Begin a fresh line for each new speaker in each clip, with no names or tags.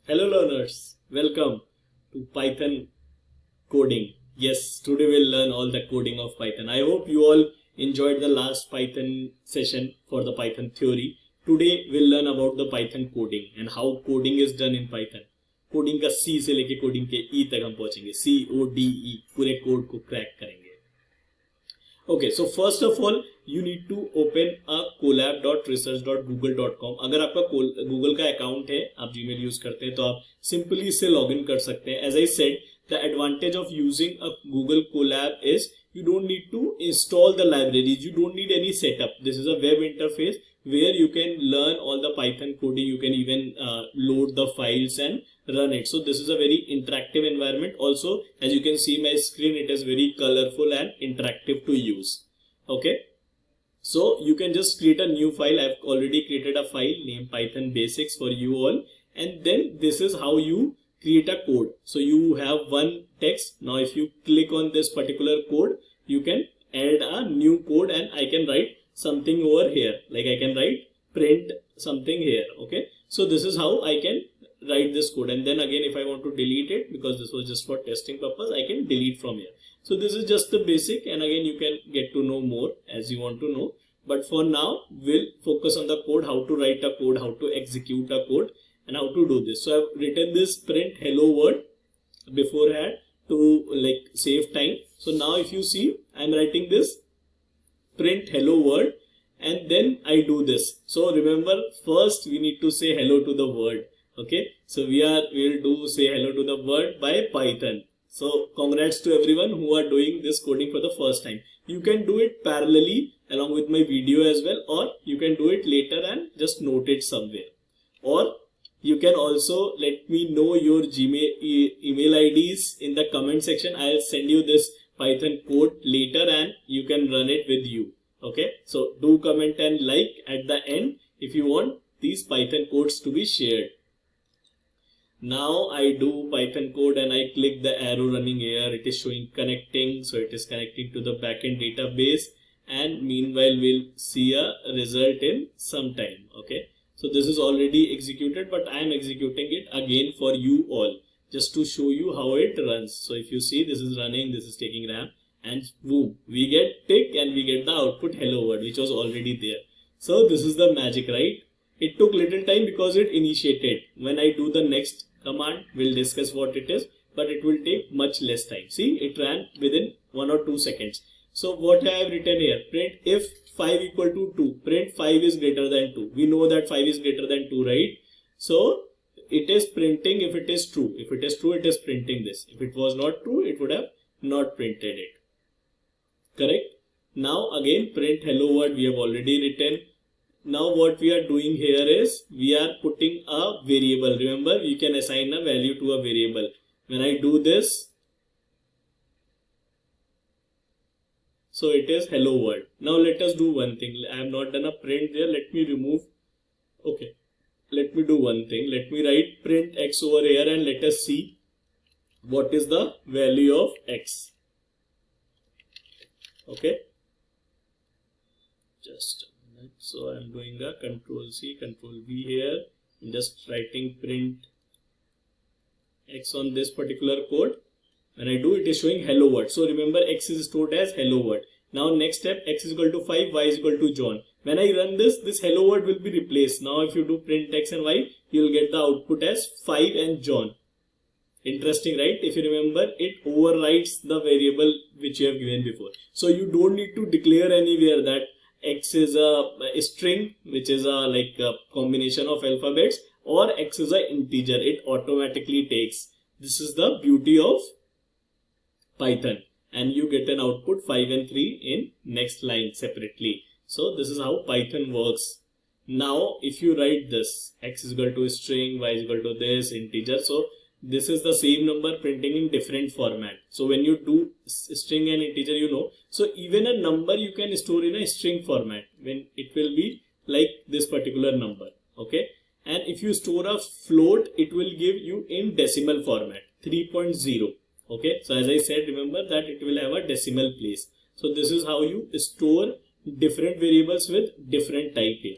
Hello learners, welcome to Python coding. Yes, today we'll learn all the coding of Python. I hope you all enjoyed the last Python session for the Python theory. Today we'll learn about the Python coding and how coding is done in Python. Coding का C से लेके coding के E तक हम पहुंचेंगे. CODE पूरे code को crack करेंगे. Okay, so first of all, you need to open a collab.research.google.com. अगर आपका Google का अकाउंट है, आप Gmail यूज करते हैं तो आप सिंपली इससे लॉग इन कर सकते हैं. As I said, the advantage of using a Google Collab is you don't need to install the libraries. You don't need any setup. This is a web interface where you can learn all the Python coding. You can even load the files and run it. So this is a very interactive environment. Also, as you can see my screen, it is very colorful and interactive to use. Okay, so you can just create a new file. I've already created a file named Python Basics for you all, and then this is how you create a code. So you have one text. Now if you click on this particular code, you can add a new code, and I can write something over here. Like I can write print something here. Okay, so this is how I can write this code, and then again if I want to delete it, because this was just for testing purpose, I can delete from here. So this is just the basic, and again you can get to know more as you want to know, but for now we'll focus on the code, how to write a code, how to execute a code, and how to do this. So I've written this print hello world beforehand to like save time. So now if you see, I'm writing this print hello world, and then I do this. So remember, first we need to say hello to the world. Okay, so we'll do say hello to the world by Python. So congrats to everyone who are doing this coding for the first time. You can do it parallelly along with my video as well, or you can do it later and just note it somewhere. Or you can also let me know your Gmail email IDs in the comment section. I'll send you this Python code later and you can run it with you. Okay, so do comment and like at the end if you want these Python codes to be shared. Now I do Python code and I click the arrow running here. It is showing connecting, so it is connecting to the backend database, and meanwhile we'll see a result in some time. Okay, so this is already executed, but I am executing it again for you all just to show you how it runs. So if you see, this is running, this is taking RAM, and boom, we get tick and we get the output hello world, which was already there. So this is the magic, right? It took little time because it initiated. When I do the next command, we'll discuss what it is, but it will take much less time. See, it ran within 1 or 2 seconds. So what I have written here, print if 5 equal to 2, print 5 is greater than 2. We know that 5 is greater than 2, right? So it is printing if it is true. If it is true, it is printing this. If it was not true, it would have not printed it. Correct? Now again, print hello world we have already written. Now what we are doing here is we are putting a variable. Remember, you can assign a value to a variable. When I do this, so it is hello world. Now let us do one thing. I have not done a print there. Let me remove. Okay, let me do one thing. Let me write print x over here and let us see what is the value of x. Okay, just so I'm doing a control C, control V here. I'm just writing print x on this particular code. When I do, it is showing hello world. So remember, x is stored as hello world. Now next step, x is equal to 5, y is equal to John. When I run this, this hello world will be replaced. Now if you do print x and y, you will get the output as 5 and John. Interesting, right? If you remember, it overwrites the variable which you have given before. So you don't need to declare anywhere that x is a string, which is a combination of alphabets, or x is an integer. It automatically takes. This is the beauty of Python, and you get an output 5 and 3 in next line separately. So this is how Python works. Now if you write this, x is equal to a string, y is equal to this integer, so this is the same number printing in different format. So when you do string and integer, you know, so even a number you can store in a string format when it will be like this particular number. Okay, and if you store a float, it will give you in decimal format 3.0. Okay, so as I said, remember that it will have a decimal place. So this is how you store different variables with different type here.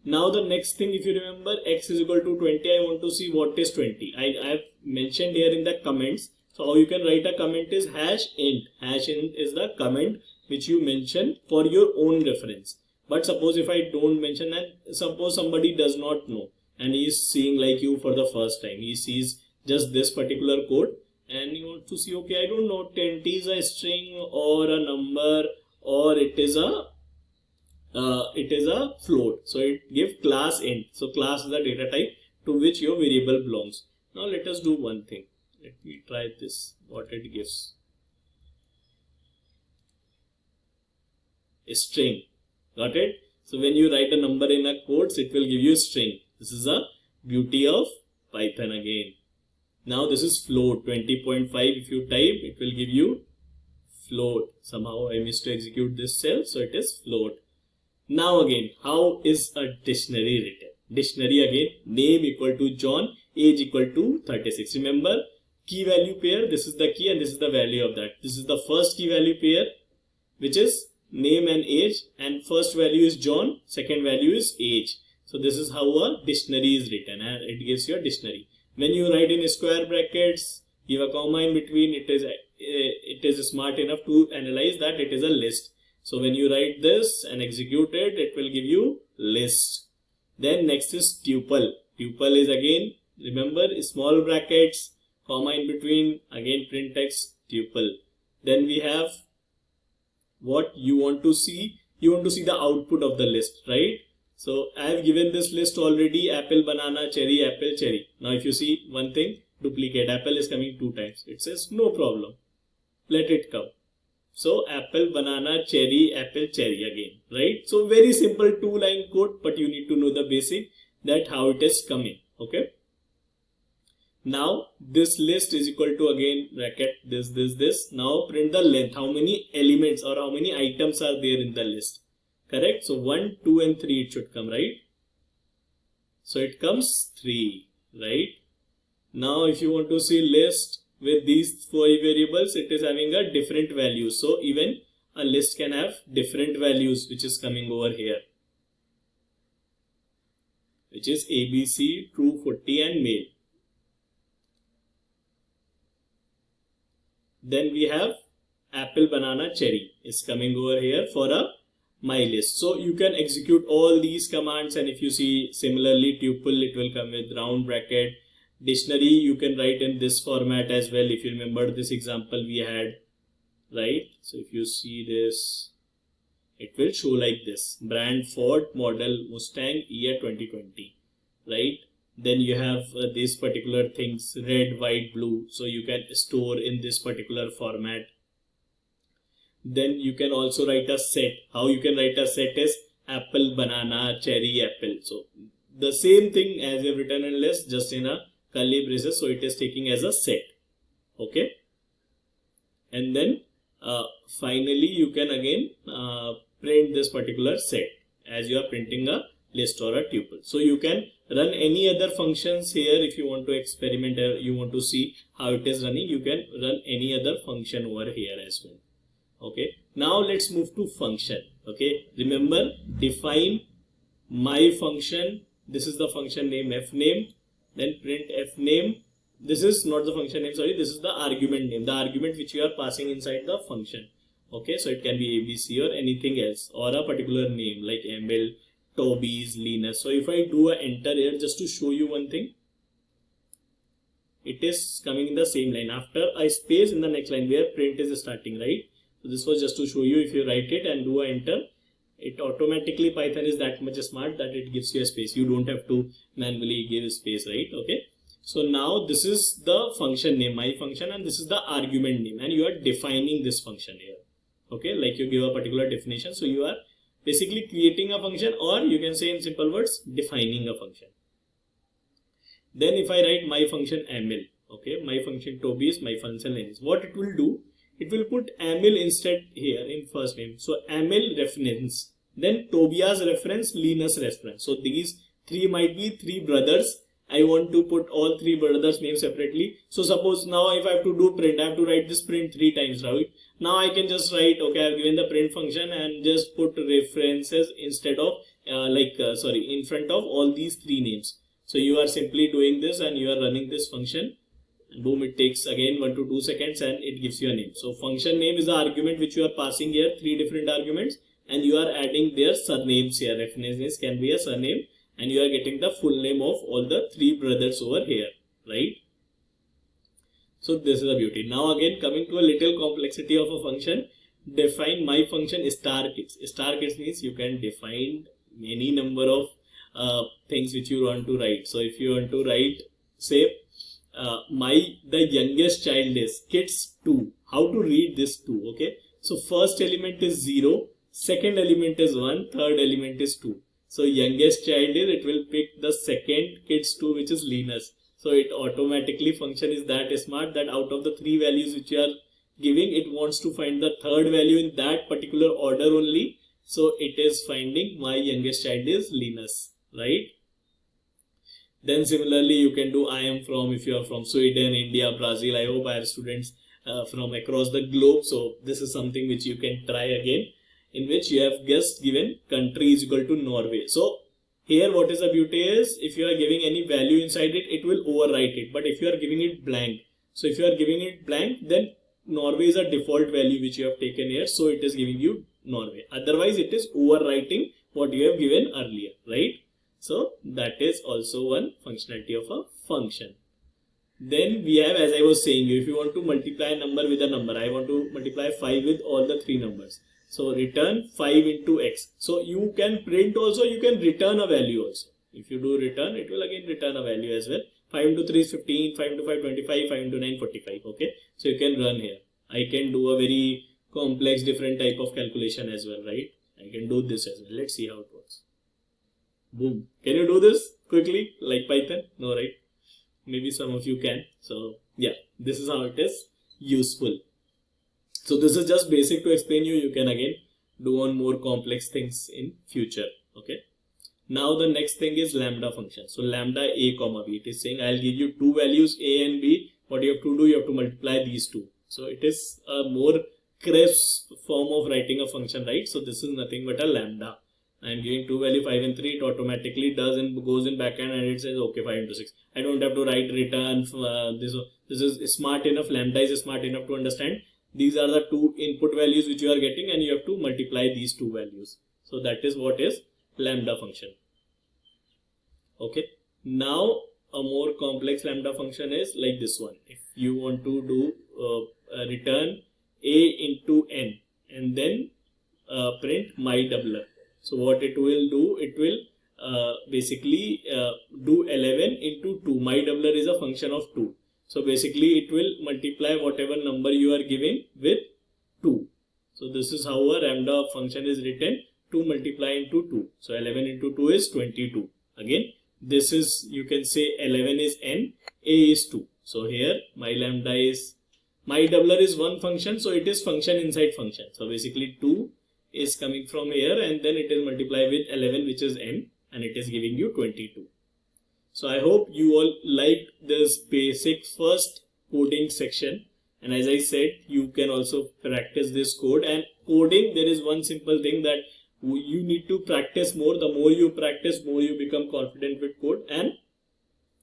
Now the next thing, if you remember, x is equal to 20, I want to see what is 20. I have mentioned here in the comments. So how you can write a comment is hash int. Hash int is the comment which you mention for your own reference. But suppose if I don't mention, and suppose somebody does not know and he is seeing like you for the first time, he sees just this particular code and you want to see, okay, I don't know, 20 is a string or a number, or it is a float. So it gives class int. So class is the data type to which your variable belongs. Now let us do one thing. Let me try this, what it gives. A string. Got it? So when you write a number in a quotes, it will give you a string. This is the beauty of Python again. Now this is float 20.5. If you type, it will give you float. Somehow I missed to execute this cell, so it is float. Now again, how is a dictionary written? Dictionary again, name equal to John, age equal to 36. Remember, key value pair, this is the key and this is the value of that. This is the first key value pair, which is name and age, and first value is John, second value is age. So this is how a dictionary is written, and it gives you a dictionary. When you write in square brackets, give a comma in between, it is smart enough to analyze that it is a list. So when you write this and execute it, it will give you list. Then next is tuple. Tuple is again, remember, small brackets, comma in between, again print text, tuple. Then we have what you want to see. You want to see the output of the list, right? So I have given this list already, apple, banana, cherry, apple, cherry. Now if you see one thing, duplicate, apple is coming 2 times. It says no problem, let it come. So apple, banana, cherry, apple, cherry again, right? So very simple 2-line code, but you need to know the basic that how it is coming, okay? Now this list is equal to again bracket this. Now print the length, how many elements or how many items are there in the list, correct? So 1, 2 and 3 it should come, right? So it comes 3, right? Now if you want to see list with these 4 variables, it is having a different value. So even a list can have different values, which is coming over here, which is ABC, true, 40 and male. Then we have apple, banana, cherry is coming over here for a my list. So you can execute all these commands, and if you see similarly tuple, it will come with round bracket. Dictionary you can write in this format as well. If you remember this example we had, right? So if you see this, it will show like this: brand Ford, model Mustang, year 2020, right? Then you have these particular things, red, white, blue. So you can store in this particular format. Then you can also write a set. How you can write a set is apple, banana, cherry, apple. So the same thing as you've written in list, just in a curly braces. So it is taking as a set, okay? And then finally you can again print this particular set as you are printing a list or a tuple. So you can run any other functions here. If you want to experiment or you want to see how it is running, you can run any other function over here as well, okay? Now let's move to function, okay? Remember, define my function. This is the function name fname. Then print fname. This is not the function name, sorry, this is the argument name, the argument which you are passing inside the function, okay? So it can be ABC or anything else, or a particular name like Emil, Toby's, Linus. So if I do a enter here, just to show you one thing, it is coming in the same line after a space in the next line where print is starting, right? So this was just to show you. If you write it and do a enter, it automatically, Python is that much smart that it gives you a space. You don't have to manually give a space, right? Okay. So now this is the function name, my function, and this is the argument name, and you are defining this function here, okay? Like you give a particular definition. So you are basically creating a function, or you can say in simple words, defining a function. Then if I write my function Emil, okay, my function Toby is my function Linus. What it will do, it will put Emil instead here in first name. So Emil reference, then Tobias reference, Linus reference. So these 3 might be 3 brothers. I want to put all 3 brothers' names separately. So suppose now if I have to do print, I have to write this print 3 times, right? Now I can just write, okay, I have given the print function and just put references instead of in front of all these three names. So you are simply doing this and you are running this function, and boom, it takes again 1 to 2 seconds and it gives you a name. So function name is the argument which you are passing here, three different arguments, and you are adding their surnames here. Reference can be a surname, and you are getting the full name of all the three brothers over here, right? So this is the beauty. Now again, coming to a little complexity of a function, define my function star kids. Star kids means you can define many number of things which you want to write. So if you want to write, say, the youngest child is kids 2. How to read this 2? Okay. So first element is 0, second element is 1, third element is 2. So youngest child is, it will pick the second kids 2, which is Linus. So it automatically function is that smart that out of the three values which you are giving, it wants to find the third value in that particular order only. So it is finding my youngest child is Linus, right? Then similarly you can do I am from, if you are from Sweden, India, Brazil. I hope I have students from across the globe. So this is something which you can try again, in which you have just given country is equal to Norway. So here what is the beauty is, if you are giving any value inside it, it will overwrite it. But if you are giving it blank, so if you are giving it blank, then Norway is a default value which you have taken here. So it is giving you Norway. Otherwise it is overwriting what you have given earlier, right? So that is also one functionality of a function. Then we have, as I was saying, if you want to multiply a number with a number, I want to multiply 5 with all the three numbers. So return 5 into x. So you can print also, you can return a value also. If you do return, it will again return a value as well. 5 into 3 is 15, 5 into 5 25, 5 into 9 45. Okay. So you can run here. I can do a very complex different type of calculation as well, right? I can do this as well. Let's see how it works. Boom. Can you do this quickly like Python? No, right? Maybe some of you can. So yeah, this is how it is useful. So this is just basic to explain you. You can again do on more complex things in future. Okay. Now the next thing is lambda function. So lambda a comma b. It is saying I'll give you two values a and b. What you have to do, you have to multiply these two. So it is a more crisp form of writing a function, right? So this is nothing but a lambda. I am giving two value 5 and 3. It automatically does and goes in backend and it says okay 5 into 6. I don't have to write return. This is smart enough. Lambda is smart enough to understand. These are the two input values which you are getting and you have to multiply these two values. So that is what is lambda function. Okay. Now a more complex lambda function is like this one. If you want to do return a into n and then print my doubler. So what it will do, it will basically do 11 into 2. My doubler is a function of 2. So basically it will multiply whatever number you are giving with 2. So this is how a lambda function is written, to multiply into 2. So 11 into 2 is 22. Again, this is, you can say 11 is n, a is 2. So here my lambda is, my doubler is one function. So it is function inside function. So basically 2 is coming from here and then it is multiplied with 11 which is n and it is giving you 22. So I hope you all liked this basic first coding section, and as I said, you can also practice this code. And coding, there is one simple thing that you need to practice more. The more you practice, more you become confident with code. And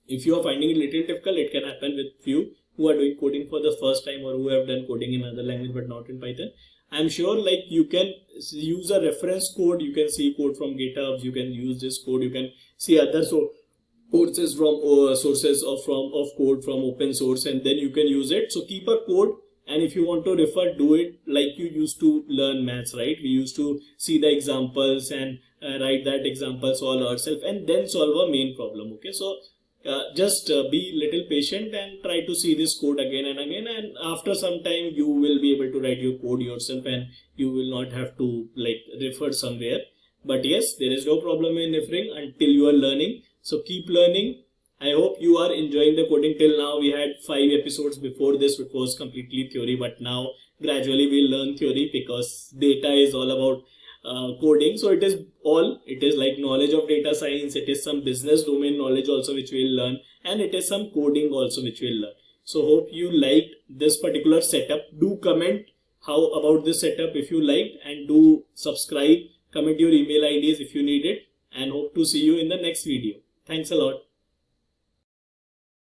if you are finding it a little difficult, it can happen with few who are doing coding for the first time or who have done coding in another language but not in Python. I'm sure like you can use a reference code, you can see code from GitHub, you can use this code, you can see other courses from sources of code from open source, and then you can use it. So keep a code, and if you want to refer, do it like you used to learn maths, right? We used to see the examples and write that example, solve ourselves, and then solve a main problem. Okay, so just be little patient and try to see this code again and again, and after some time you will be able to write your code yourself and you will not have to like refer somewhere. But yes, there is no problem in referring until you are learning. So keep learning. I hope you are enjoying the coding till now. We had 5 episodes before this, which was completely theory, but now gradually we learn theory because data is all about coding. So it is like knowledge of data science, it is some business domain knowledge also which we'll learn, and it is some coding also which we'll learn. So hope you liked this particular setup. Do comment how about this setup if you liked, and do subscribe, comment your email IDs if you need it. and hope to see you in the next video. Thanks a lot.